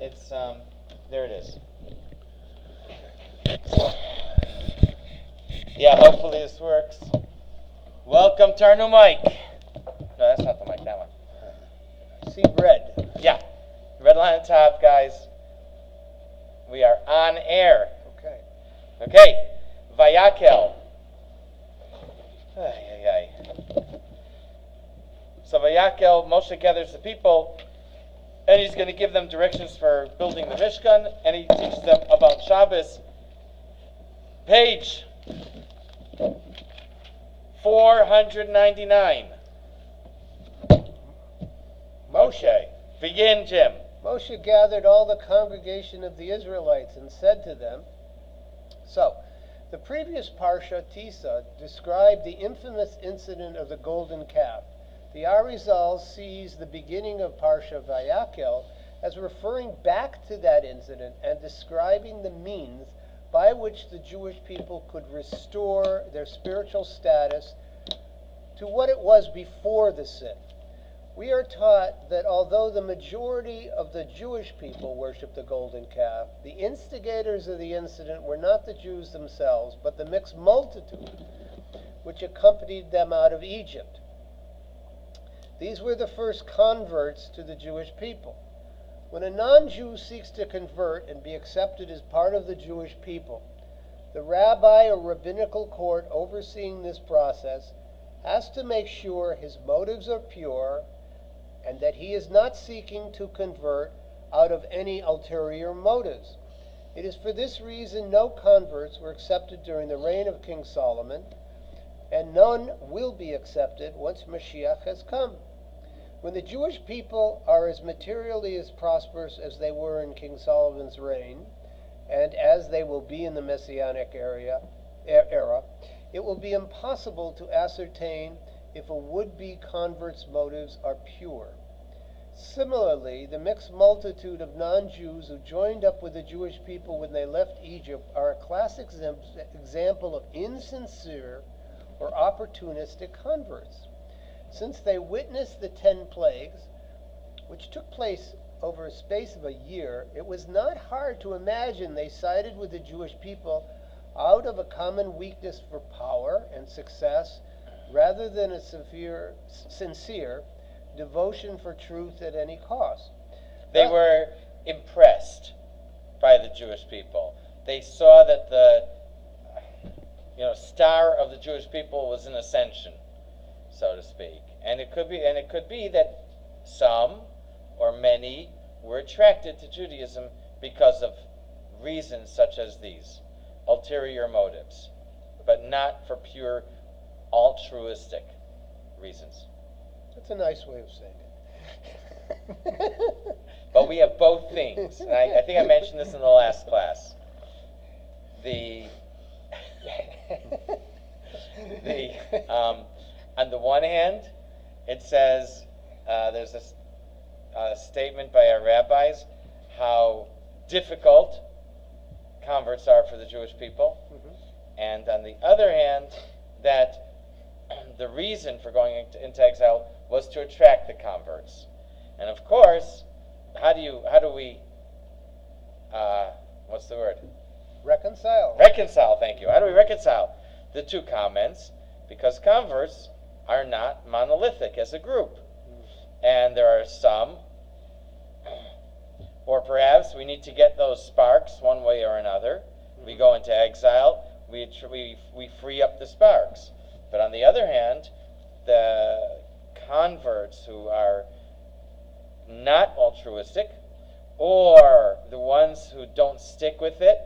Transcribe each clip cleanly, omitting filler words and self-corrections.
it's there it is. Yeah, hopefully this works. Welcome to our new mic. No, that's not the mic, that one. See red. Yeah, red line on top, guys. We are on air. Okay. Okay, Vayakhel. So Vayakhel, Moshe gathers the people, and he's going to give them directions for building the Mishkan, and he teaches them about Shabbos. Page 499. Moshe. Begin, Jim. Moshe gathered all the congregation of the Israelites and said to them, so, the previous Parsha, Tisa, described the infamous incident of the golden calf. The Arizal sees the beginning of Parsha Vayakhel as referring back to that incident and describing the means by which the Jewish people could restore their spiritual status to what it was before the sin. We are taught that although the majority of the Jewish people worshiped the golden calf, the instigators of the incident were not the Jews themselves, but the mixed multitude which accompanied them out of Egypt. These were the first converts to the Jewish people. When a non-Jew seeks to convert and be accepted as part of the Jewish people, the rabbi or rabbinical court overseeing this process has to make sure his motives are pure and that he is not seeking to convert out of any ulterior motives. It is for this reason no converts were accepted during the reign of King Solomon, and none will be accepted once Mashiach has come. When the Jewish people are as materially as prosperous as they were in King Solomon's reign, and as they will be in the Messianic era, it will be impossible to ascertain if a would-be convert's motives are pure. Similarly, the mixed multitude of non-Jews who joined up with the Jewish people when they left Egypt are a classic example of insincere or opportunistic converts. Since they witnessed the 10 plagues, which took place over a space of a year, it was not hard to imagine they sided with the Jewish people out of a common weakness for power and success rather than a sincere devotion for truth at any cost. They were impressed by the Jewish people. They saw that the star of the Jewish people was in ascension, so to speak. And it could be that some or many were attracted to Judaism because of reasons such as these, ulterior motives, but not for pure altruistic reasons. That's a nice way of saying it. But we have both things. And I think I mentioned this in the last class. On the one hand, it says there's a statement by our rabbis how difficult converts are for the Jewish people, and on the other hand, that the reason for going into exile was to attract the converts. And of course, how do we what's the word? Reconcile. Reconcile, thank you. How do we reconcile the two comments? Because converts are not monolithic as a group. And there are some, or perhaps we need to get those sparks one way or another. We go into exile, we free up the sparks. But on the other hand, the converts who are not altruistic, or the ones who don't stick with it,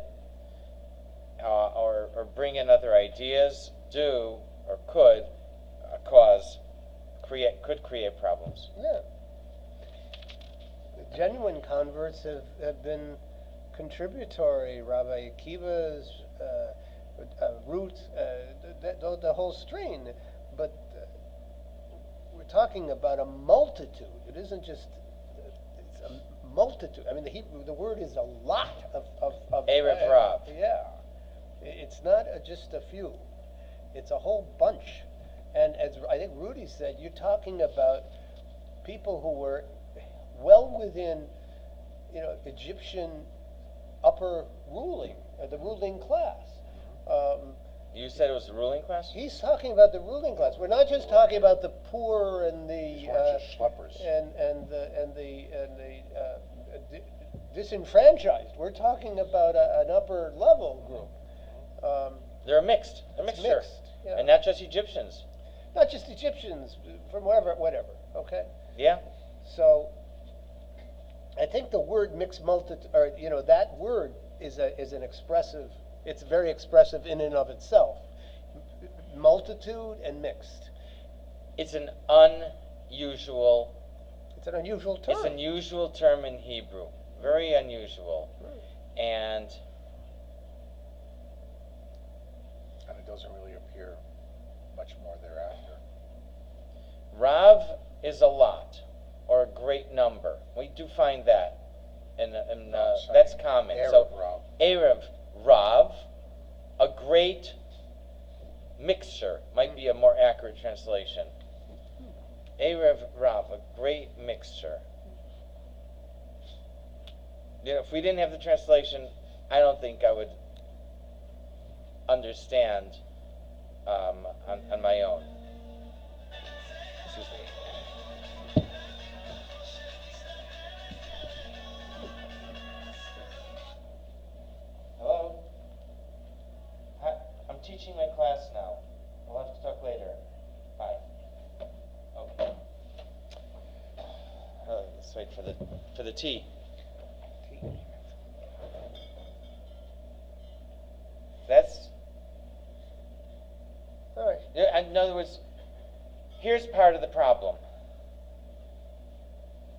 or bring in other ideas, do or could create problems. Yeah. The genuine converts have been contributory. Rabbi Akiva's Ruth, the whole strain. But we're talking about a multitude. It isn't just it's a multitude. I mean, the word is a lot of Erev Rav. Yeah. It's not just a few. It's a whole bunch. And as I think Rudy said, you're talking about people who were well within Egyptian upper ruling, the ruling class. You said it was the ruling class? He's talking about the ruling class. We're not just talking about the poor and the These weren't just schleppers. disenfranchised. We're talking about an upper level group. They're mixed. They're It's mixture. mixed, yeah. And not just Egyptians. Not just Egyptians, from whatever. Okay. Yeah. So, I think the word mixed multitude, or that word is an expressive. It's very expressive in and of itself. Multitude and mixed. It's an unusual. It's an unusual term. It's an unusual term in Hebrew. Very unusual. And it doesn't really appear much more thereafter. Rav is a lot, or a great number. We do find that. And that's common. Erev Rav. Erev Rav, a great mixture, might be a more accurate translation. Erev Rav, a great mixture. If we didn't have the translation, I don't think I would understand on my own. Excuse me. Hello? Hi, I'm teaching my class now. We'll have to talk later. Bye. Okay. Let's wait for the tea. That's All right. yeah, in other words, here's part of the problem.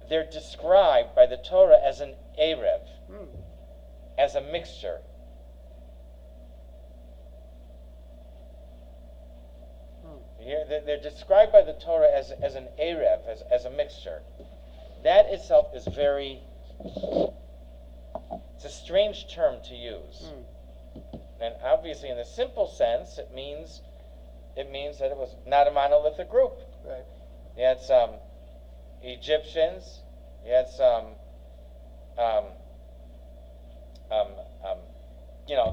They're described by the Torah as an Erev, as a mixture. Here, they're described by the Torah as an Erev, as a mixture. That itself is it's a strange term to use. And obviously, in the simple sense, it means that it was not a monolithic group. Right. You had some Egyptians, you had some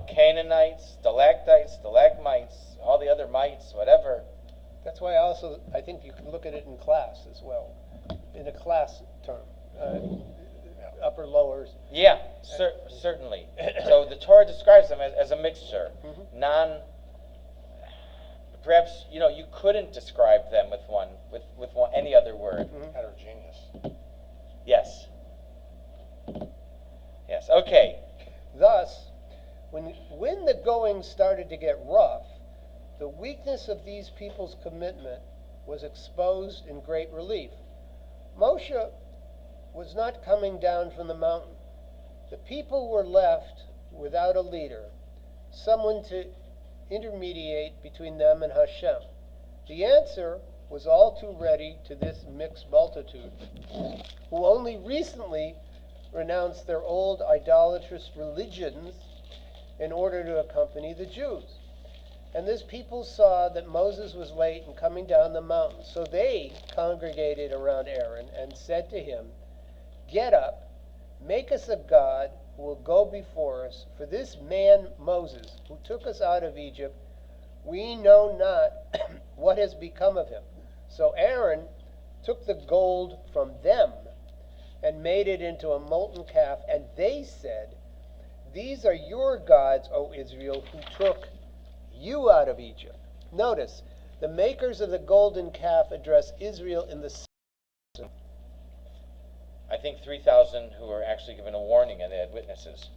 Canaanites, stalactites, stalagmites, all the other mites, whatever. That's why I think you can look at it in class as well, in a class term, upper, lowers. Yeah, certainly. So the Torah describes them as a mixture, Perhaps you couldn't describe them with any other word. Heterogeneous. Yes. Yes. Okay. Thus, when the going started to get rough, the weakness of these people's commitment was exposed in great relief. Moshe was not coming down from the mountain. The people were left without a leader, someone to intermediate between them and Hashem. The answer was all too ready to this mixed multitude, who only recently renounced their old idolatrous religions in order to accompany the Jews. And this people saw that Moses was late in coming down the mountain. So they congregated around Aaron and said to him, "Get up, make us a god who will go before us. For this man Moses, who took us out of Egypt, we know not what has become of him." So Aaron took the gold from them and made it into a molten calf. And they said, "These are your gods, O Israel, who took you out of Egypt." Notice, the makers of the golden calf address Israel in the I think 3,000 who were actually given a warning and they had witnesses.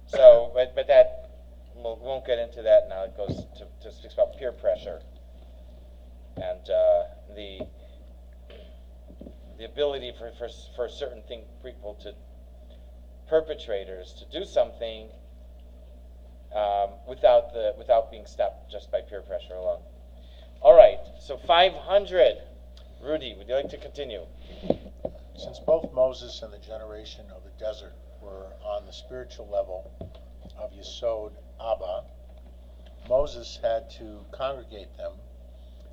So, but that we won't get into that now. It goes to speaks about peer pressure and the ability for certain people perpetrators to do something without being stopped just by peer pressure alone. All right, so 500. Rudy, would you like to continue? Since both Moses and the generation of the desert were on the spiritual level of Yesod Abba, Moses had to congregate them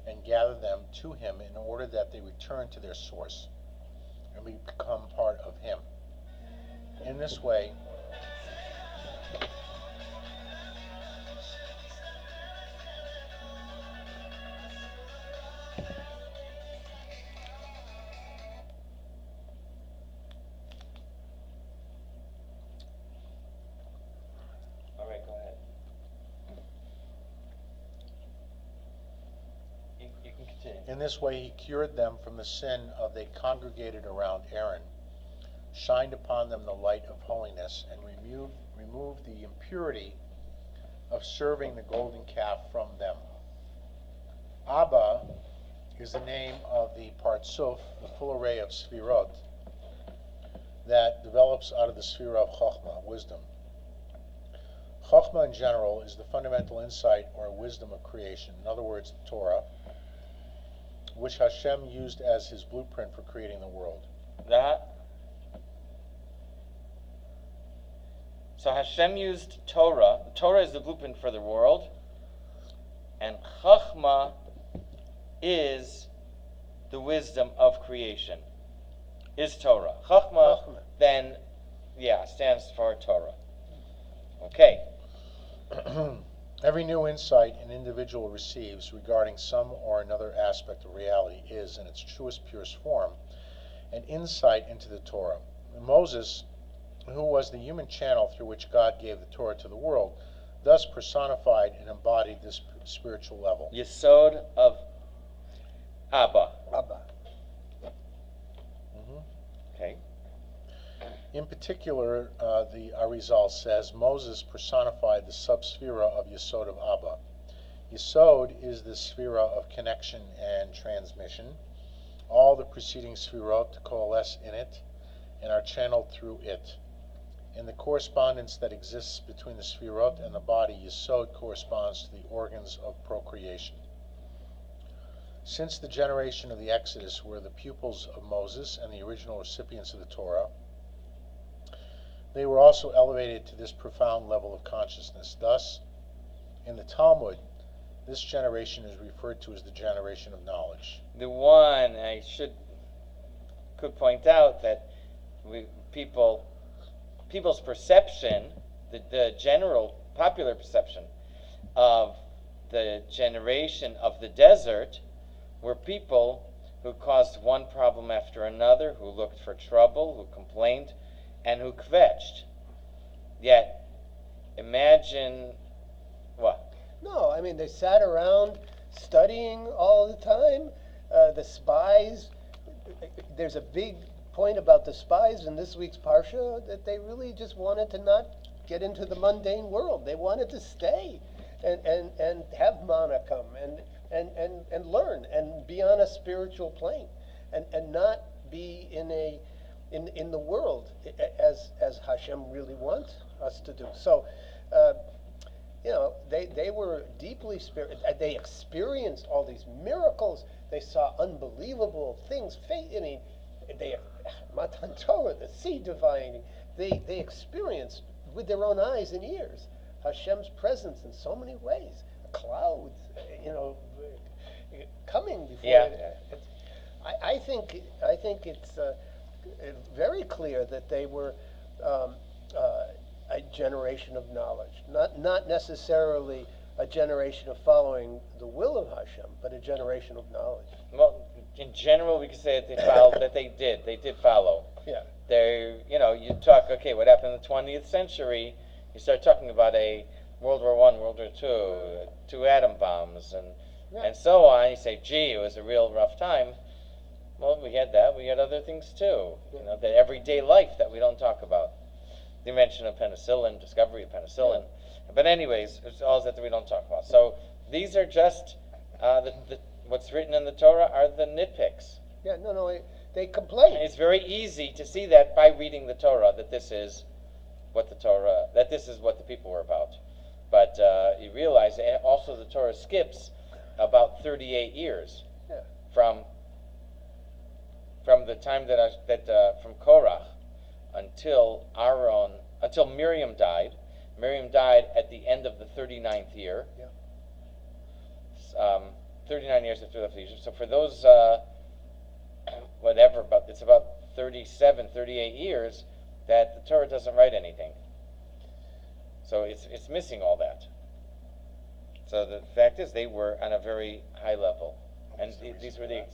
and gather them to him in order that they return to their source. and become part of him. In this way, All right, go ahead. You can continue. in this way he cured them from the sin of they congregated around Aaron, shined upon them the light of holiness, and removed the impurity of serving the golden calf from them. Abba is the name of the Partsuf, the full array of Sfirot, that develops out of the Sphira of Chokhmah, wisdom. Chokhmah in general is the fundamental insight or wisdom of creation, in other words, the Torah, which Hashem used as his blueprint for creating the world. So Hashem used Torah. Torah is the blueprint for the world, and Chachma is the wisdom of creation. Is Torah. Chachma then, stands for Torah. Okay. Every new insight an individual receives regarding some or another aspect of reality is, in its truest, purest form, an insight into the Torah. Moses, who was the human channel through which God gave the Torah to the world, thus personified and embodied this spiritual level. Yesod of Abba. Okay. In particular, the Arizal says Moses personified the sub-sphera of Yesod of Abba. Yesod is the sphera of connection and transmission. All the preceding sphirot coalesce in it and are channeled through it. In the correspondence that exists between the sphirot and the body, Yesod corresponds to the organs of procreation. Since the generation of the Exodus were the pupils of Moses and the original recipients of the Torah, they were also elevated to this profound level of consciousness. Thus, in the Talmud, this generation is referred to as the generation of knowledge. The one I could point out that people's perception, the general popular perception of the generation of the desert were people who caused one problem after another, who looked for trouble, who complained, and who kvetched. Yet, imagine what? No, I mean, they sat around studying all the time. The spies, there's a big point about the spies in this week's Parsha that they really just wanted to not get into the mundane world. They wanted to stay and have manna come and learn and be on a spiritual plane and not be in the world as Hashem really wants us to do. So, they were deeply spiritual. They experienced all these miracles. They saw unbelievable things. They Matan Torah, the sea dividing. They experienced with their own eyes and ears Hashem's presence in so many ways. Clouds, coming before. Yeah. I think it's very clear that they were a generation of knowledge, not necessarily a generation of following the will of Hashem, but a generation of knowledge. Well, in general, we could say that they followed. That they did follow. Yeah. You talk. Okay, what happened in the 20th century? You start talking about a World War I, World War II, 2 atom bombs, and so on. You say, gee, it was a real rough time. Well, we had that. We had other things too. The everyday life that we don't talk about. The invention of penicillin, discovery of penicillin. Yeah. But anyways, it's all that we don't talk about. So these are just what's written in the Torah are the nitpicks. Yeah, no, they complain. And it's very easy to see that by reading the Torah that this is what the people were about. But you realize also the Torah skips about 38 years from the time from Korach until Miriam died. Miriam died at the end of the 39th year. Yeah. 39 years after they left Egypt. So for those, it's about 38 years that the Torah doesn't write anything. So it's missing all that. So the fact is, they were on a very high level, and these were the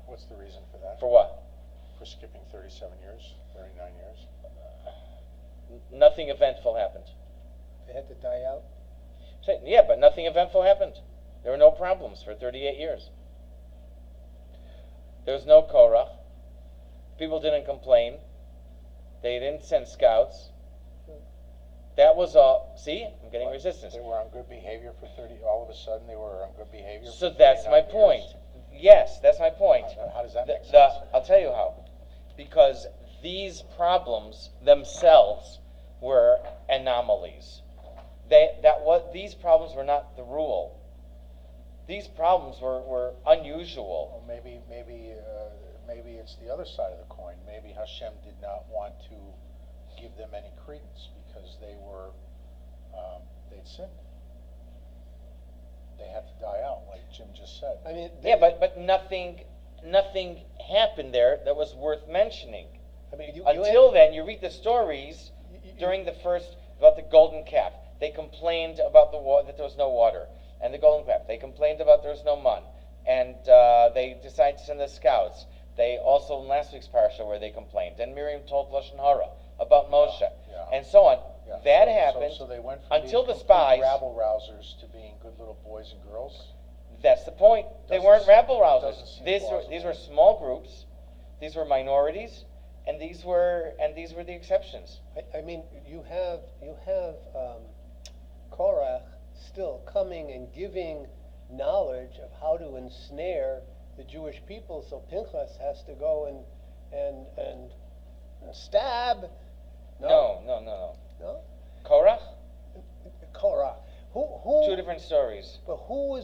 What's the reason for that? For what? For skipping 37 years, 39 years? Nothing eventful happened. They had to die out. Yeah, but nothing eventful happened. There were no problems for 38 years. There was no Korach. People didn't complain. They didn't send scouts. That was all. See, I'm getting resistance. They were on good behavior for 30. All of a sudden, they were on good behavior. So for that's my 39 point. years. Yes, that's my point. How does that make sense? I'll tell you how. Because these problems themselves were anomalies. These problems were not the rule. These problems were unusual. Well, maybe it's the other side of the coin. Maybe Hashem did not want to give them any credence because they'd sinned. They had to die out, like Jim just said. I mean, Yeah, but nothing happened there that was worth mentioning. I mean, Until then, you read the stories during the first about the golden calf. They complained about that there was no water, and the golden calf. They complained about there was no man, and they decided to send the scouts. They also in last week's parsha where they complained, and Miriam told Lashon Hara about Moshe, and so on. Yeah. That happened So they went from until being the spies. rabble rousers to being good little boys and girls. That's the point. They Doesn't weren't seem- rabble rousers. doesn't seem These plausible. were small groups. These were minorities, and these were the exceptions. I mean, you have Korach still coming and giving knowledge of how to ensnare the Jewish people. So Pinchas has to go and stab. No. No? Korach? Korach. Who? Two different stories. But who?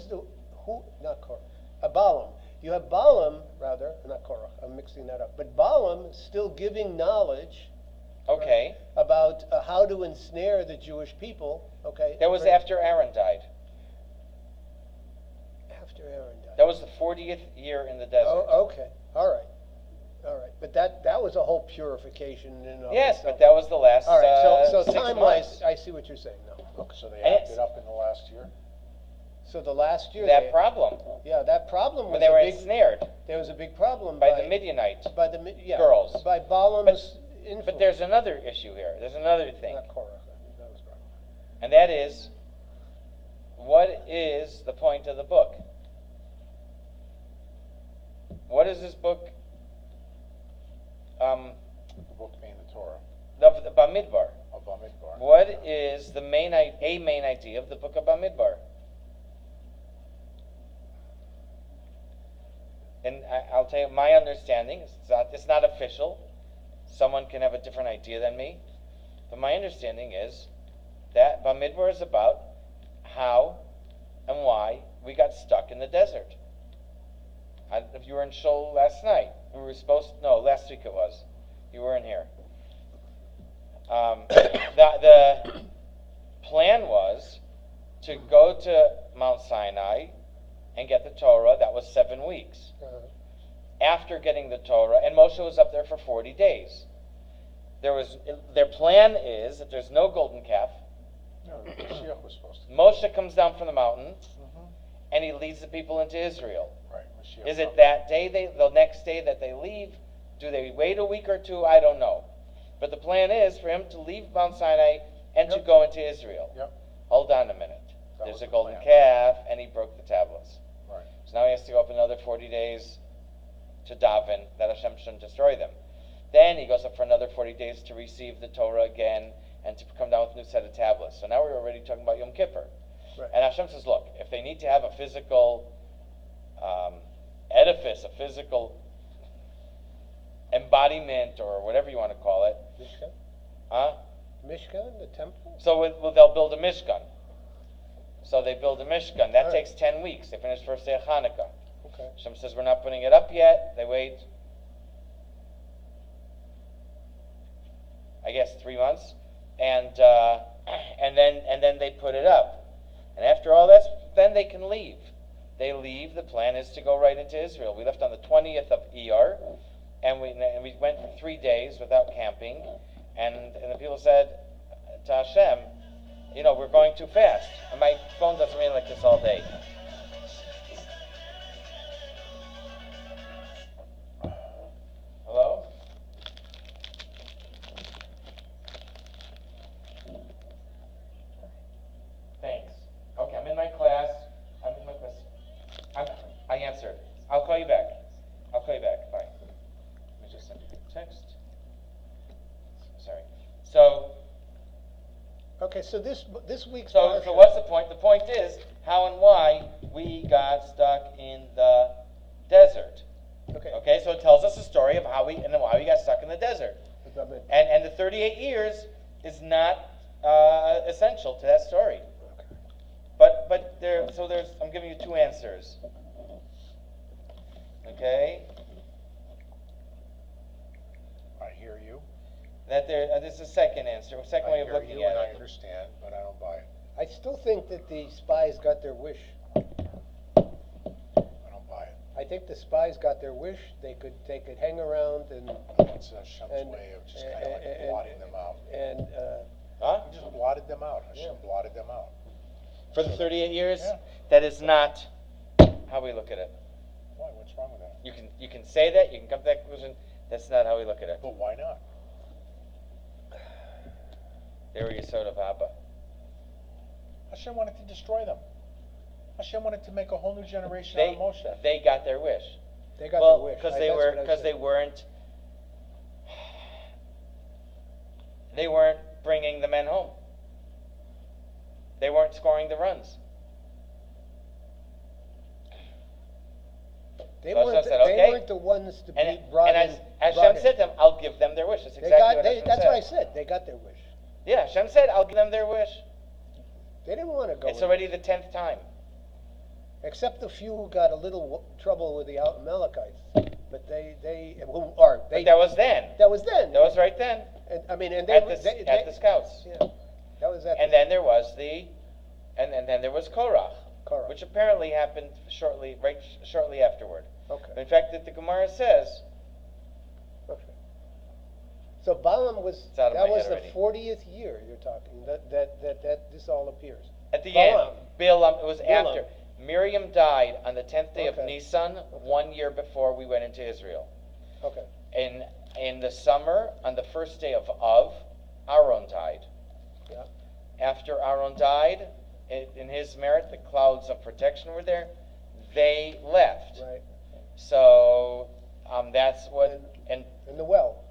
Not Korach. Balaam. You have Balaam, rather, not Korach. I'm mixing that up. But Balaam still giving knowledge. Okay. Right, about how to ensnare the Jewish people. Okay. That was right, after Aaron died. After Aaron died. That was the 40th year in the desert. Oh, okay. All right. But that was a whole purification and all Yes, that but that was the last. all right. So 6 time-wise, months. I see what you're saying now. Okay. So they And acted up in the last year. So the last year. That problem. Yeah, that problem was When they were a big. ensnared There was a big problem by the Midianites. by the girls. by Balaam's influence. But there's another issue here. There's another thing. Not Korach. I mean, that was Balaam. And that is, what is the point of the book? What is this book? The book being the Torah The Bamidbar. of Bamidbar. What is a main idea of the book of Bamidbar? And I'll tell you my understanding. It's not official. Someone can have a different idea than me. But my understanding is that Bamidbar is about how and why we got stuck in the desert. I don't know if you were in Shul last night. Last week it was. You weren't here. The plan was to go to Mount Sinai and get the Torah. That was 7 weeks. After getting the Torah, and Moshe was up there for 40 days. Their plan is that there's no golden calf. No, Mashiach was supposed to. Moshe comes down from the mountain, and he leads the people into Israel. Right, Mashiach. Is it that day, the next day that they leave? Do they wait a week or two? I don't know. But the plan is for him to leave Mount Sinai and to go into Israel. Yep. Hold on a minute. That There's was a the golden plan. calf, and he broke the tablets. Right. So now he has to go up another 40 days to daven that Hashem shouldn't destroy them. Then he goes up for another 40 days to receive the Torah again and to come down with a new set of tablets. So now we're already talking about Yom Kippur. Right. And Hashem says, look, if they need to have a physical edifice, a physical embodiment, or whatever you want to call it, Mishkan? huh? Mishkan, the temple? So they'll build a Mishkan. So they build a Mishkan. That All right. takes 10 weeks. They finish first day of Hanukkah. Okay. Hashem says, we're not putting it up yet. They wait, I guess, 3 months, and then they put it up. And after all that, then they can leave. They leave. The plan is to go right into Israel. We left on the 20th of Iyar, and we went for 3 days without camping, and the people said to Hashem, we're going too fast. And my phone doesn't ring like this all day. Hello? Thanks. Okay, I'm in my class. I answered. I'll call you back. Bye. Let me just send you a text. Sorry. So. Okay, so this week's So parsha. what's the point? The point is how and why we got stuck in the desert. Okay. Okay, so it tells us a story of how we why we got stuck in the desert. Okay. And the 38 years is not essential to that story. But I'm giving you 2 answers. Okay. I hear you. That this is a second answer, a second way of looking at I it. understand, but I don't buy it. I still think that the spies got their wish. I don't buy it. I think the spies got their wish. They could hang around and That's Hashem's And- way of just kind of like blotting them out. and Huh? He just blotted them out. Hashem blotted them out. For the 38 years, Yeah. that is not how we look at it. Why? What's wrong with that? You can say that, you can come to that conclusion. That's not how we look at it. But why not? They were Yesod of Abba. Hashem wanted to destroy them. Hashem wanted to make a whole new generation They out of Moshe. they got their wish. they got Well, their wish. because I- they that's were what I because said. they weren't bringing the men home. They weren't scoring the runs. They So weren't. Hashem said, They okay. weren't the ones to And, be brought and in. as brought Hashem in. said to them, I'll give them their wish. That's They exactly got. what Hashem That's said. what I said. They got their wish. Yeah, Hashem said, I'll give them their wish. They didn't want to go. It's in. already the 10th time. Except the few who got a little trouble with the Amalekites, but they But that was then. that was then. That was right then. And, I mean, and they, At the scouts. yeah, that was at And the then there was and then there was Korach, Korah. which apparently happened shortly afterward. Okay. In fact, the Gemara says, Okay. So Balaam was It's out of that my was head the already. 40th year you're talking that this all appears. at the Balaam. end, Balaam, it was Balaam. after. Miriam died on the 10th day of Okay. Nisan, 1 year before we went into Israel. Okay. In the summer, on the first day of Av, Aaron died. Yeah. After Aaron died, in his merit, the clouds of protection were there. They left. Right. So that's what, and In the well.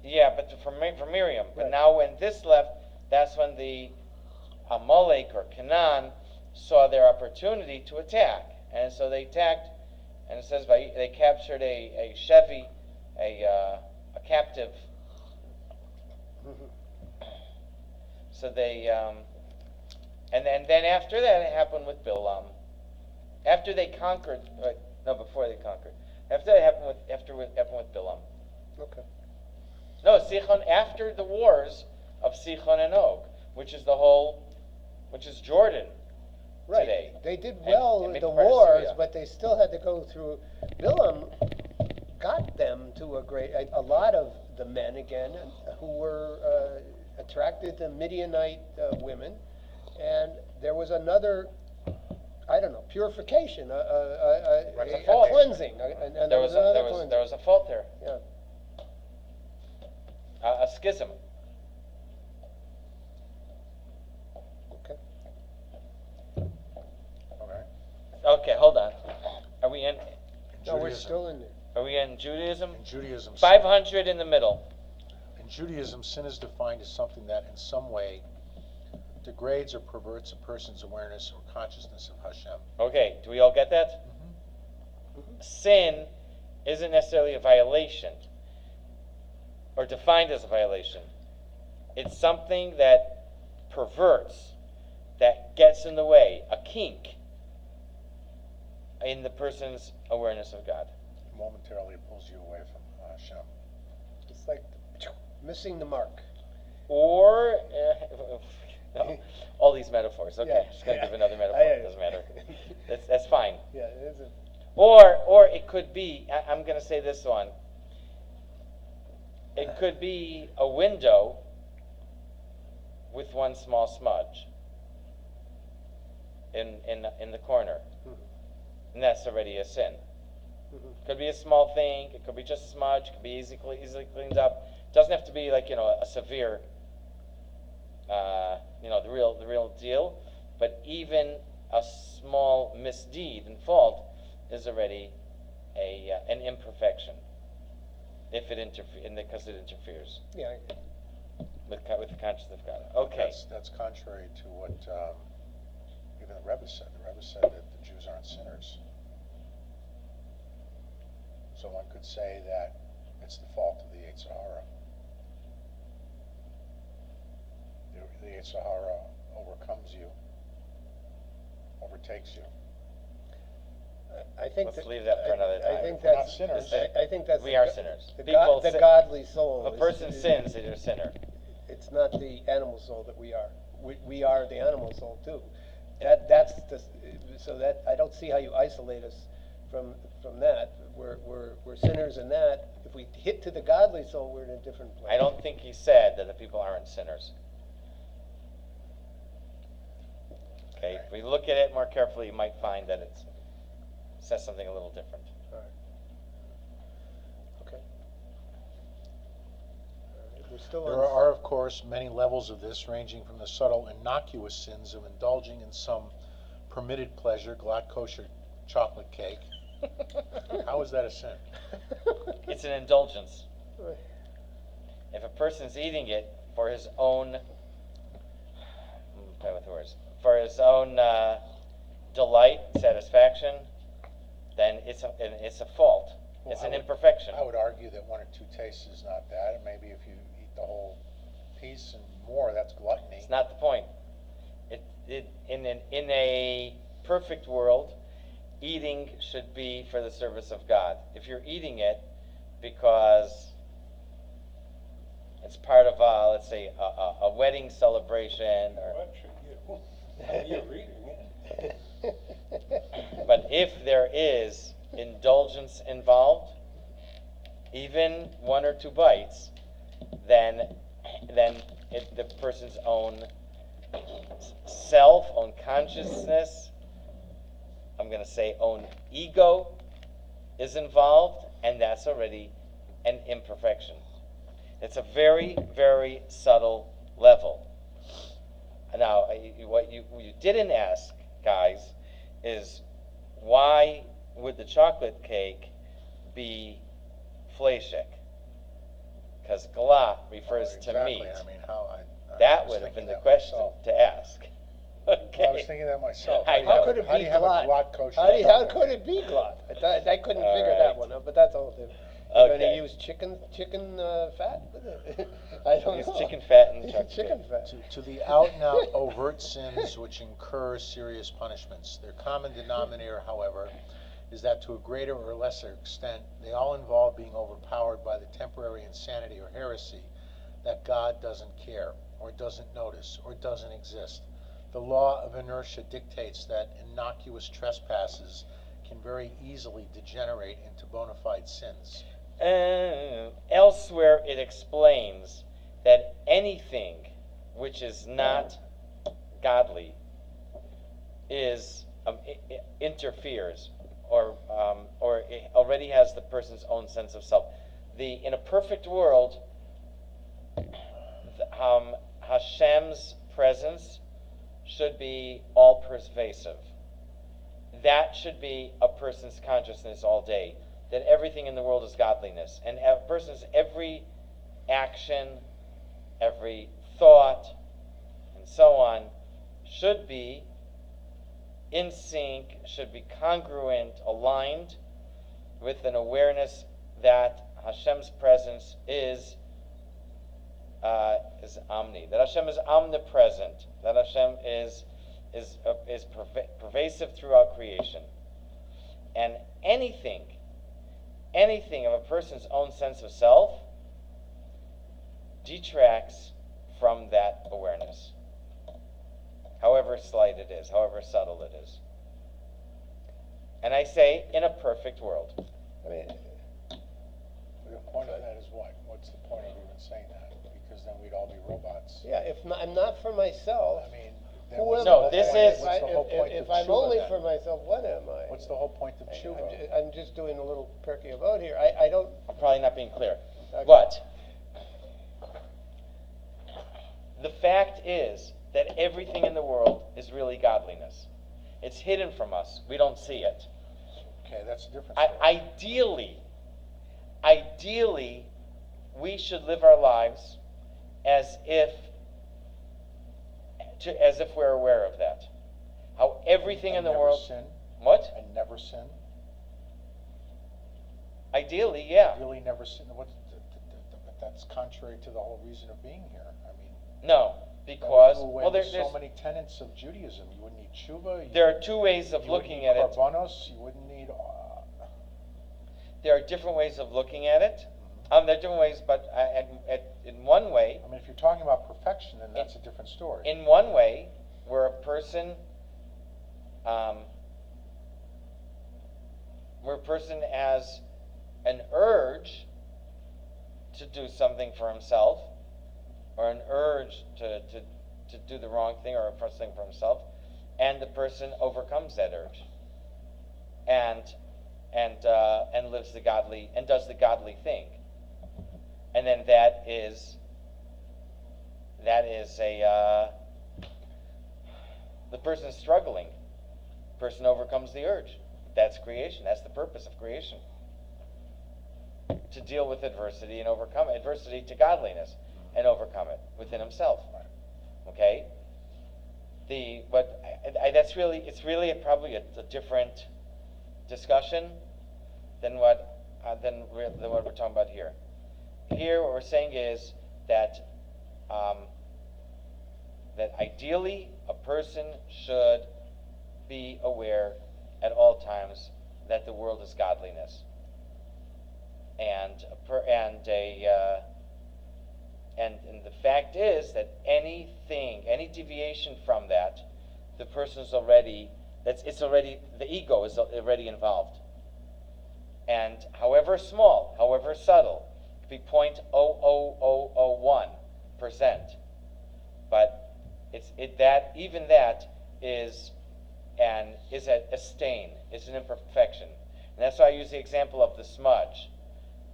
yeah, but for Miriam. But Right. now when this left, that's when the Amalek or Canaan saw their opportunity to attack, and so they attacked. And it says they captured a Shevi, a captive. Mhm. So they and then after that it happened with Bilam. After they conquered, before they conquered. After that happened with Bilam. Okay. No, Sichon after the wars of Sichon and Og, which is Jordan Right. today. They did And- well and with maybe the part of wars, Syria. but they still had to go through. Bilam got them to a lot of the men again who were attracted to Midianite women, and there was another, I don't know, purification, a fault. cleansing, and There there was was another a cleansing. fault there, Yeah. a schism. Okay. Okay. Okay, hold on. Are we in? No, we're Judaism. still in there. Are we in Judaism? In Judaism, 500 in the middle. in Judaism, sin is defined as something that in some way degrades or perverts a person's awareness or consciousness of Hashem. Okay, do we all get that? Sin isn't necessarily a violation or defined as a violation. It's something that perverts, that gets in the way, a kink in the person's awareness of God. Momentarily pulls you away from Hashem. It's like missing the mark. Or, no, all these metaphors. Okay, Yeah. just going to give another metaphor. Yeah. It doesn't matter. That's fine. Yeah, it is. Or it could be, I'm going to say this one. It could be a window with one small smudge in the corner, and that's already a sin. Could be a small thing. It could be just a smudge. It could be easily cleaned up. It doesn't have to be like a severe, the real deal. But even a small misdeed and fault is already an imperfection if it because it interferes. Yeah. With the consciousness of God. Okay. That's contrary to what even the Rebbe said. The Rebbe said that the Jews aren't sinners. So one could say that it's the fault of the Yetzer Hara. The Yetzer Hara overcomes you, overtakes you. I think Let's leave that for another time. I think We're that's not sinners. I think that's We are sinners. The godly soul. If a person sins, they're a sinner. It's not the animal soul that we are. We are the animal soul too. So that I don't see how you isolate us from that. We're sinners in that. If we hit to the godly soul, we're in a different place. I don't think he said that the people aren't sinners. Okay, if we look at it more carefully, you might find that it says something a little different. All right. Okay. All right. We're still There are, of course, many levels of this, ranging from the subtle, innocuous sins of indulging in some permitted pleasure, glatt kosher chocolate cake. How is that a sin? It's an indulgence. If a person's eating it for his own, play with words, for his own delight, satisfaction, then it's a fault. Well, It's an imperfection. I would argue that one or two tastes is not bad. And maybe if you eat the whole piece and more, that's gluttony. It's not the point. In a perfect world, eating should be for the service of God. If you're eating it because it's part of, let's say, a wedding celebration, or You're reading it. but if there is indulgence involved, even one or two bites, then the person's own self, own consciousness, I'm going to say own ego is involved, and that's already an imperfection. It's a very, very subtle level. Now, what you didn't ask, guys, is why would the chocolate cake be fleshek? Because glatt refers to meat. I mean, how That was would have been thinking the that question myself. to ask. Okay. Well, I was thinking that myself. I know. How could it How do be you have a glatt? glatt kosher How chocolate could cake? it be glatt? I couldn't All figure right. that one out, but that's all different. You're going to Okay. use chicken fat with it? I don't Use know. chicken fat in the chocolate Chicken cake. fat. To the out-and-out overt sins which incur serious punishments. Their common denominator, however, is that to a greater or lesser extent, they all involve being overpowered by the temporary insanity or heresy that God doesn't care, or doesn't notice, or doesn't exist. The law of inertia dictates that innocuous trespasses can very easily degenerate into bona fide sins. Elsewhere it explains that anything which is not godly is interferes or it already has the person's own sense of self. In a perfect world, Hashem's presence should be all pervasive. That should be a person's consciousness all day, that everything in the world is godliness. And a person's every action, every thought, and so on, should be in sync, should be congruent, aligned with an awareness that Hashem's presence is omni, that Hashem is omnipresent, that Hashem is pervasive throughout creation. And anything of a person's own sense of self detracts from that awareness, however slight it is, however subtle it is. And I say, in a perfect world. I mean, The point of that is what? What's the point of saying that, because then we'd all be robots. Yeah, I'm not for myself. I mean, then Who what's am the I? whole this point- is- what's the whole point If of I'm tshuva only then? for myself, what am I? What's the whole point of tshuva? I'm just doing a little perky about here. I don't. I'm probably not being clear. Okay. But the fact is that everything in the world is really godliness. It's hidden from us. We don't see it. Okay, that's a different story. Ideally, we should live our lives as if we're aware of that. How everything in the world. Sin, What? and never sin. Ideally, yeah. Really never sin. But that's contrary to the whole reason of being here. I mean, No, that would because do away well, with there's so many tenets of Judaism. You wouldn't need tshuva. there are two ways of you wouldn't looking need at it. korbanos, you wouldn't need. There are different ways of looking at it. There are different ways, but in one way, I mean, if you're talking about perfection, then that's a different story. in one way, where a person has an urge to do something for himself, or an urge to do the wrong thing or a thing for himself, and the person overcomes that urge, and lives the godly and does the godly thing, and then that is the person is struggling. The person overcomes the urge. That's creation. That's the purpose of creation. To deal with adversity and overcome adversity to godliness and overcome it within himself. Okay? It's really probably a different discussion than what we're talking about here. Here, what we're saying is that that ideally a person should be aware at all times that the world is godliness, and the fact is that any deviation from that, the person's already the ego is already involved, and however small, however subtle, it could be 0.00001%, but even that is a stain, is an imperfection. And that's why I use the example of the smudge.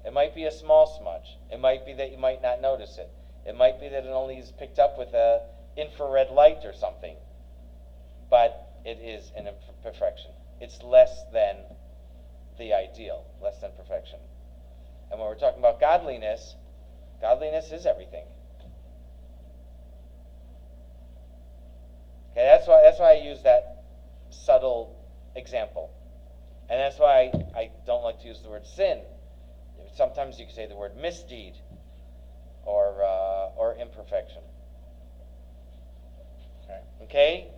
It might be a small smudge. It might be that you might not notice it. It might be that it only is picked up with an infrared light or something. But it is an imperfection. It's less than the ideal, less than perfection. And when we're talking about godliness, godliness is everything. Okay, that's why I use that subtle example, and that's why I don't like to use the word sin. Sometimes you can say the word misdeed, or imperfection. Okay,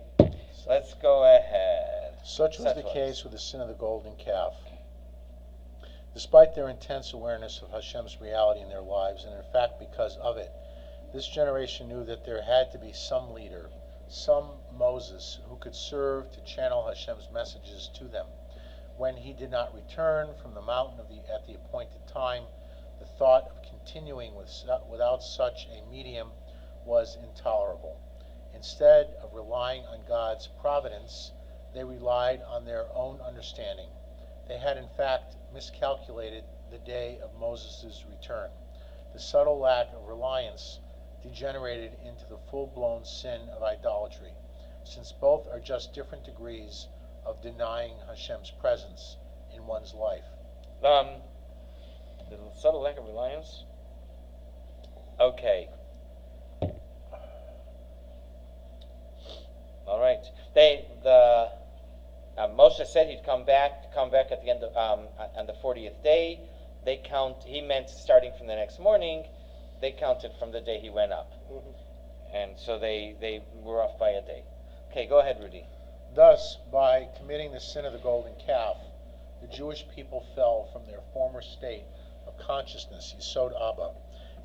let's go ahead. Such was the case with the sin of the golden calf. Despite their intense awareness of Hashem's reality in their lives, and in fact because of it, this generation knew that there had to be some leader, some Moses, who could serve to channel Hashem's messages to them. When he did not return from the mountain at the appointed time, the thought of continuing without such a medium was intolerable. Instead of relying on God's providence, they relied on their own understanding. They had in fact miscalculated the day of Moses' return. The subtle lack of reliance degenerated into the full-blown sin of idolatry, since both are just different degrees of denying Hashem's presence in one's life. The subtle lack of reliance? Okay. All right. Moshe said he'd come back at the end of, on the 40th day. He meant starting from the next morning. They counted from the day he went up. Mm-hmm. And so they were off by a day. Okay, go ahead, Rudy. Thus, by committing the sin of the golden calf, the Jewish people fell from their former state of consciousness, Yesod Abba.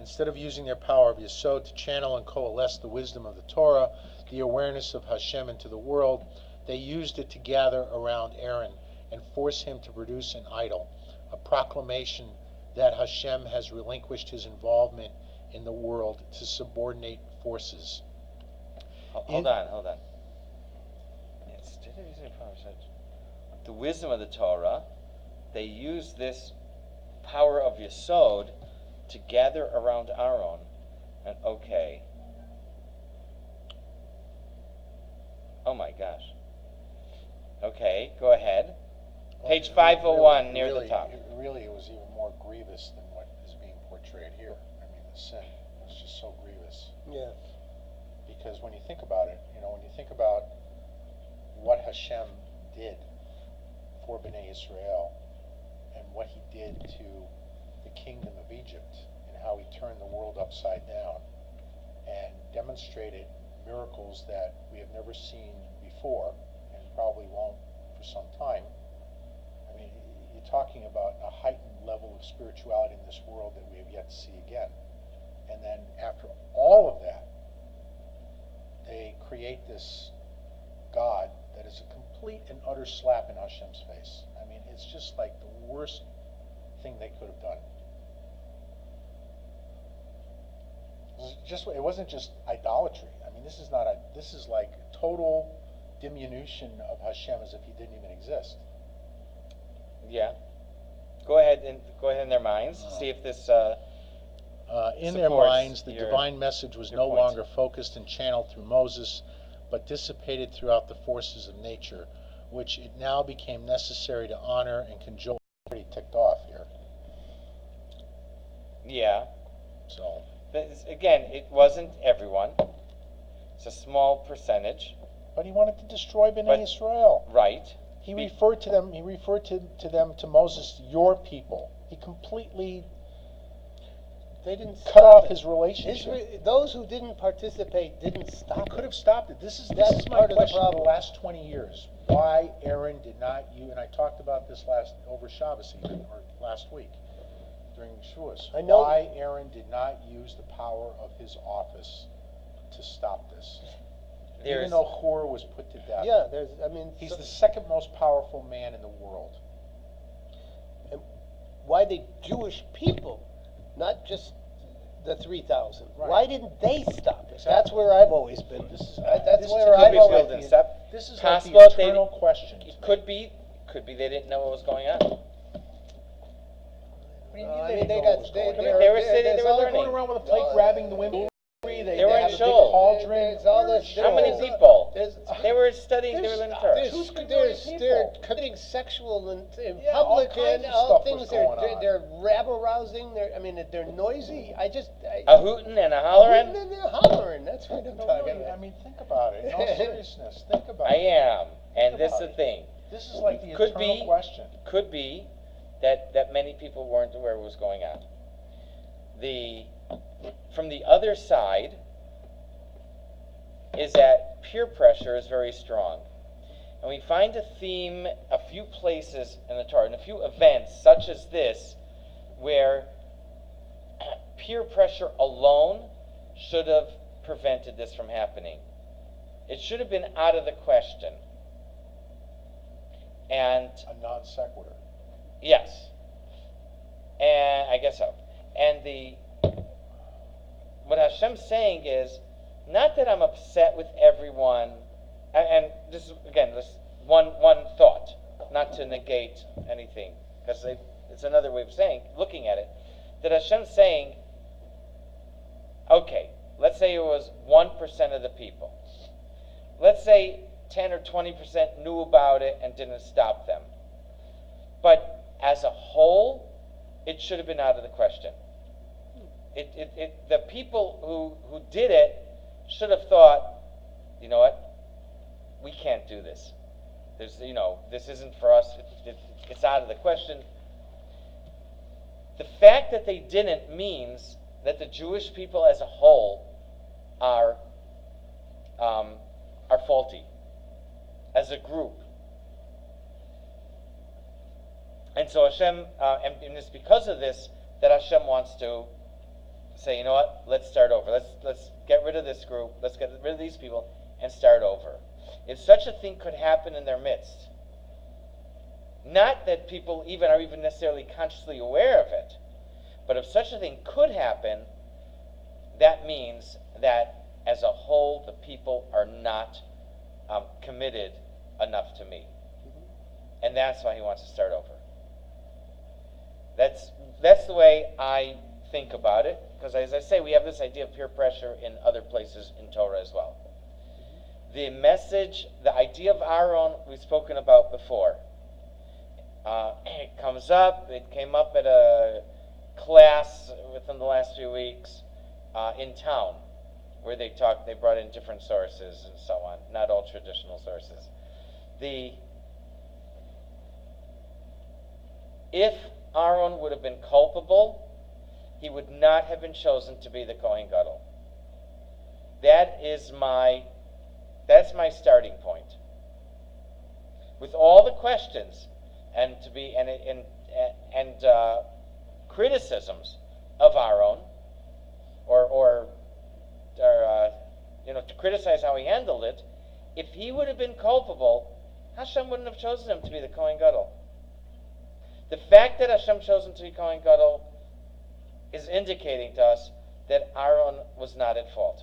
Instead of using their power of Yesod to channel and coalesce the wisdom of the Torah, the awareness of Hashem into the world, they used it to gather around Aaron and force him to produce an idol, a proclamation that Hashem has relinquished his involvement in the world to subordinate forces. Hold on. The wisdom of the Torah, they use this power of Yesod to gather around Aaron. And okay. Oh my gosh. Okay, go ahead. Page 501 near the top. Really, it was even more grievous than what is being portrayed here. I mean, the sin was just so grievous. Yeah. Because when you think about it, when you think about what Hashem did for Bnei Israel and what he did to the kingdom of Egypt and how he turned the world upside down and demonstrated miracles that we have never seen before and probably won't for some time. I mean, you're talking about a heightened level of spirituality in this world that we have yet to see again. And then after all of that, they create this God that is a complete and utter slap in Hashem's face. I mean, it's just like the worst thing they could have done. It wasn't just idolatry. I mean, this is like total diminution of Hashem as if he didn't even exist. Yeah. Go ahead in their minds. See if this in their supports minds, the your- divine message was your no point. longer focused and channeled through Moses, but dissipated throughout the forces of nature, which it now became necessary to honor and cajole. Pretty ticked off here. Yeah. So, But again, it wasn't everyone. It's a small percentage. but he wanted to destroy Bnei But- Israel. Right. He referred to them. He referred to them to Moses, your people. He completely They didn't cut stop off it. his relationship. Those who didn't participate didn't He stop could it. have stopped it. This is That's my part of the question for problem. the last 20 years. Why Aaron did not use, and I talked about this over Shabbos even, or last week during Shavuos. I know- Why Aaron did not use the power of his office to stop this. Even There's though Hur was put to death. Yeah, He's the second most powerful man in the world. why the Jewish people, not just the 3,000? Right. Why didn't they stop it? Exactly. That's where I've always been. This is- That's this where is I've Could be always filled in been. step. This is Possible like they the eternal didn't- question. It could be they didn't know what was going on. What do you mean I they mean, didn't they know got- what was going on? they- they were sitting- they there's were all- learning. Going around with a plate grabbing the women. They were in have a big show. cauldron. There's all this- How many there's- people? there's- They were studying. They were learning Torah. They're committing sexual in Yeah, all public kinds and of all stuff things. was going on. They're rabble rousing. They're noisy. A hooting and a hollering. And they're hollering. That's what I'm No, talking really, about. I mean, think about it. In all seriousness, think about I it. am, and Think this is about the it. thing. This is like the Could eternal be. question. Could be that many people weren't aware what was going on. From the other side is that peer pressure is very strong. And we find a theme a few places in the Torah, and a few events such as this, where peer pressure alone should have prevented this from happening. It should have been out of the question. And A non sequitur. yes, and I guess so. And what Hashem's saying is, not that I'm upset with everyone, and this is again this one thought, not to negate anything, because it's another way of looking at it, that Hashem's saying, okay, let's say it was 1% of the people. Let's say 10 or 20% knew about it and didn't stop them. But as a whole, it should have been out of the question. The people who did it should have thought, you know what, we can't do this. This isn't for us. It's out of the question. The fact that they didn't means that the Jewish people as a whole are faulty as a group. And so Hashem, and it's because of this that Hashem wants to say, you know what, let's start over. Let's get rid of this group. Let's get rid of these people and start over. If such a thing could happen in their midst, not that people are even necessarily consciously aware of it, but if such a thing could happen, that means that as a whole, the people are not committed enough to me. And that's why he wants to start over. That's the way I think about it, because as I say, we have this idea of peer pressure in other places in Torah as well. The message, the idea of Aaron, we've spoken about before. It comes up, it came up at a class within the last few weeks in town, where they brought in different sources and so on, not all traditional sources. If Aaron would have been culpable, he would not have been chosen to be the Kohen Gadol. That's my starting point. With all the questions and criticisms of Aaron, or to criticize how he handled it, if he would have been culpable, Hashem wouldn't have chosen him to be the Kohen Gadol. The fact that Hashem chose him to be Kohen Gadol is indicating to us that Aaron was not at fault.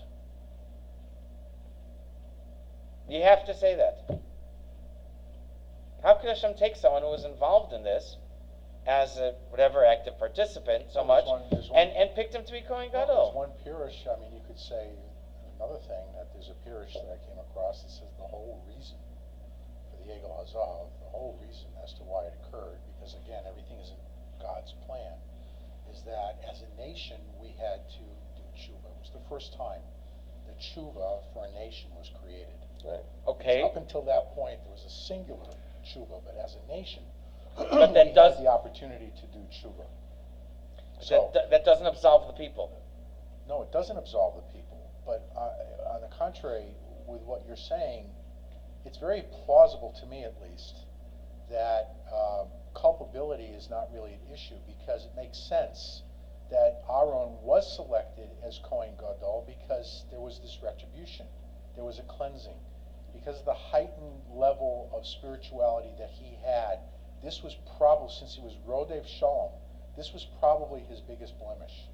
You have to say that. How could Hashem take someone who was involved in this as a whatever active participant so much and picked him to be Kohen Gadol? There's one pirush. I mean, you could say another thing, that there's a pirush that I came across that says the whole reason for the Egel Hazav, the whole reason as to why it occurred, because again, everything is in God's plan, is that as a nation we had to do tshuva. It was the first time that tshuva for a nation was created. Right. Okay. Up until that point, there was a singular tshuva, but as a nation, but we had the opportunity to do tshuva. So that doesn't absolve the people. No, it doesn't absolve the people. But on the contrary, with what you're saying, it's very plausible to me, at least, that culpability is not really an issue, because it makes sense that Aaron was selected as Kohen Gadol because there was this retribution, there was a cleansing, because of the heightened level of spirituality that he had. This was probably, since he was Rodev Shalom, this was probably his biggest blemish.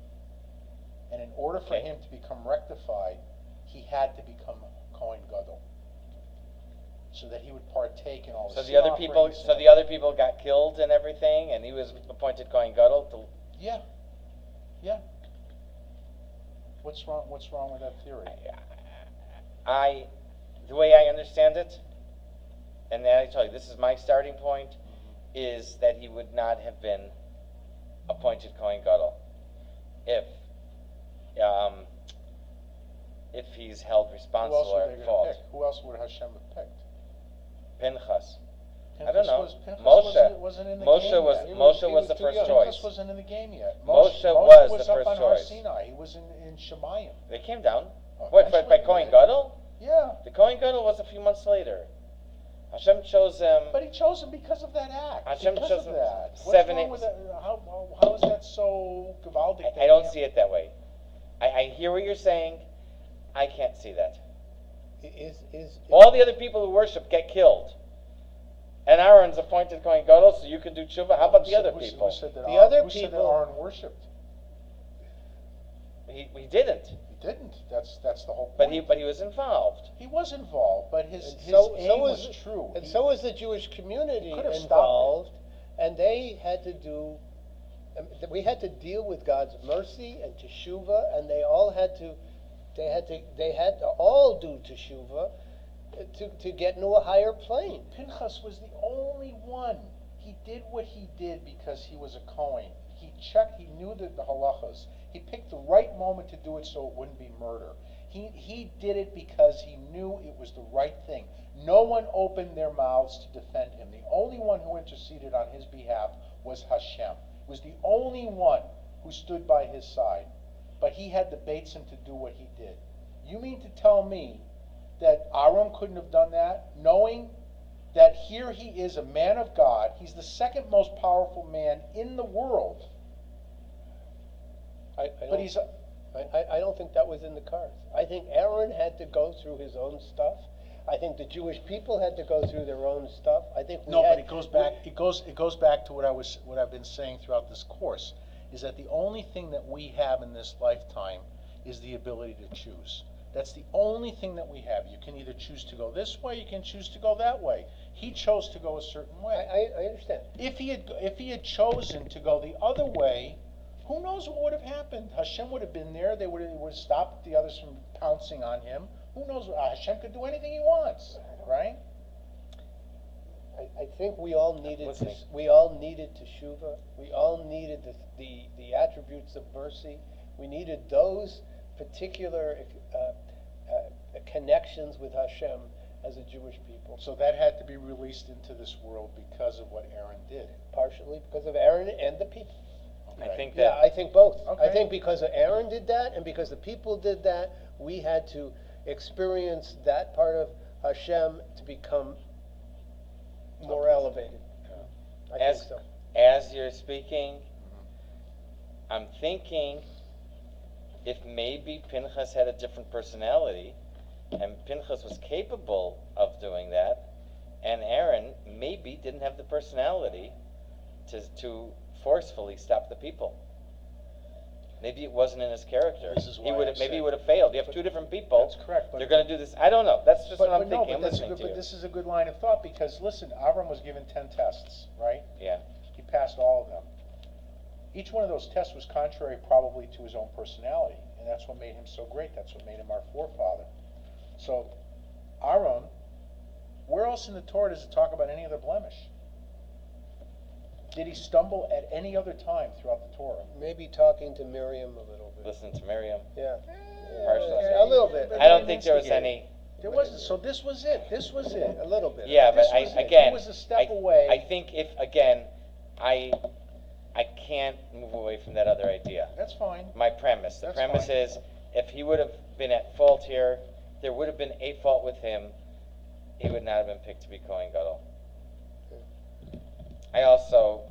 And in order for him to become rectified, he had to become Kohen Gadol, so that he would partake in all the the other people. So the other people got killed and everything, and he was appointed Kohen Gadol. Yeah. What's wrong with that theory? The way I understand it, and I tell you, this is my starting point, is that he would not have been appointed Kohen Gadol if he's held responsible or at fault. Who else would Hashem have picked? Pinchas. I don't know. Moshe wasn't in the game yet. Moshe was the first choice. Pinchas wasn't in the game yet. Moshe was the up first on Har choice. Sinai. He was in Shemayim. They came down. What, by Kohen Gadol? Yeah. The Kohen Gadol was a few months later. Hashem chose him. But he chose him because of that act. Hashem because chose of him that. 7, 8. What's wrong with that? How is that so gavaldic? I don't see it that way. I hear what you're saying. I can't see that. All the other people who worship get killed. And Aaron's appointed Kohen Gadol, so you can do tshuva. How about the other people? Who said that Aaron worshipped? He didn't. He didn't. That's the whole But point. he was involved. He was involved, but his aim was true. And so was the Jewish community could have involved, and they had to do. We had to deal with God's mercy and teshuvah, and they had to all do teshuvah to get into a higher plane. Pinchas was the only one. He did what he did because he was a Kohen. He checked. He knew the halachas. He picked the right moment to do it so it wouldn't be murder. He did it because he knew it was the right thing. No one opened their mouths to defend him. The only one who interceded on his behalf was Hashem. Was the only one who stood by his side. But he had the Beitzim to do what he did. You mean to tell me that Aaron couldn't have done that, knowing that here he is, a man of God. He's the second most powerful man in the world. I don't think that was in the cards. I think Aaron had to go through his own stuff. I think the Jewish people had to go through their own stuff. I think but it goes back. It goes back to what I've been saying throughout this course, is that the only thing that we have in this lifetime is the ability to choose. That's the only thing that we have. You can either choose to go this way, you can choose to go that way. He chose to go a certain way. I understand. If he had chosen to go the other way, who knows what would have happened? Hashem would have been there. They would have stopped the others from pouncing on him. Who knows? Hashem could do anything he wants, right? I think we all needed Listening. we all needed teshuva. We all needed the attributes of mercy. We needed those particular connections with Hashem as a Jewish people. So that had to be released into this world because of what Aaron did. Partially because of Aaron and the people. I think Yeah, that I think both. Okay. I think because Aaron did that and because the people did that, we had to experience that part of Hashem to become more elevated. I as think so. as you're speaking, I'm thinking if maybe Pinchas had a different personality, and Pinchas was capable of doing that, and Aaron maybe didn't have the personality to forcefully stop the people. Maybe it wasn't in his character. This is why Maybe he would have failed. You have two different people. That's correct. But They're going to do this. I don't know. That's just what I'm thinking. I'm but listening to you. But this is a good line of thought because listen, Avram was given 10 tests, right? Yeah. He passed all of them. Each one of those tests was contrary probably to his own personality, and that's what made him so great. That's what made him our forefather. So, Aaron, where else in the Torah does it talk about any other blemish? Did he stumble at any other time throughout the Torah? Maybe talking to Miriam a little bit. Listen to Miriam. Yeah. Partially. A little bit. I don't think there was any. There wasn't. So this was it. This was it. A little bit. Yeah, but This was it. again, He was a step away. I think if again, I can't move away from that other idea. That's fine. My premise. The That's premise fine. is if he would have been at fault here, there would have been a fault with him. He would not have been picked to be Kohen Gadol. I also.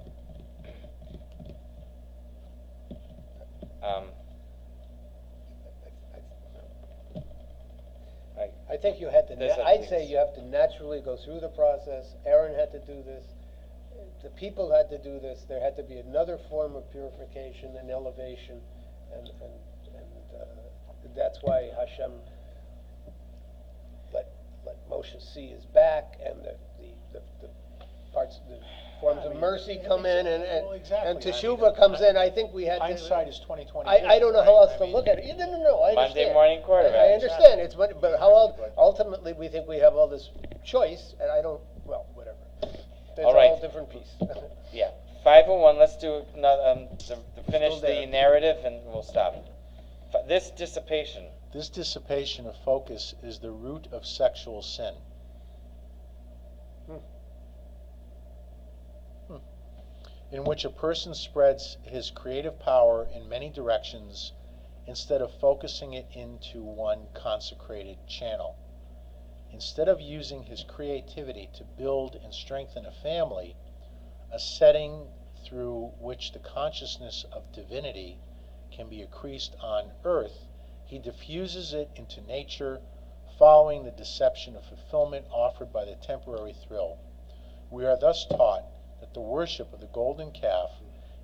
I think you had to. There's other I'd say things. you have to naturally go through the process. Aaron had to do this. The people had to do this. There had to be another form of purification and elevation, and that's why Hashem let Moshe see his back, and the parts, the forms of mercy come in, and exactly. and Teshuvah comes in. I think we had Hindsight is 20/20. I don't know how else to look at it. No, I understand. Monday morning quarterback. I understand. It's but how ultimately we think we have all this choice, and I don't. Well, whatever. There's All a right. whole different piece. Yeah. 501. Let's do another, to finish Still there. the narrative, and we'll stop. This dissipation. This dissipation of focus is the root of sexual sin. In which a person spreads his creative power in many directions instead of focusing it into one consecrated channel. Instead of using his creativity to build and strengthen a family, a setting through which the consciousness of divinity can be increased on earth, he diffuses it into nature, following the deception of fulfillment offered by the temporary thrill. We are thus taught that the worship of the golden calf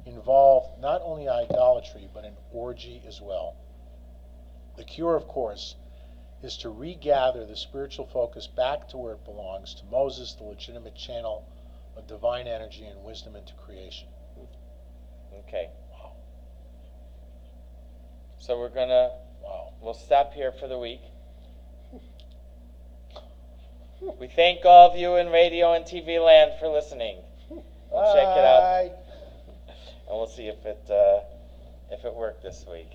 involved not only idolatry but an orgy as well. The cure, of course, is to regather the spiritual focus back to where it belongs, to Moses, the legitimate channel of divine energy and wisdom into creation. Okay. Wow. So we'll stop here for the week. We thank all of you in radio and TV land for listening. We'll check it out, Bye. and we'll see if it worked this week.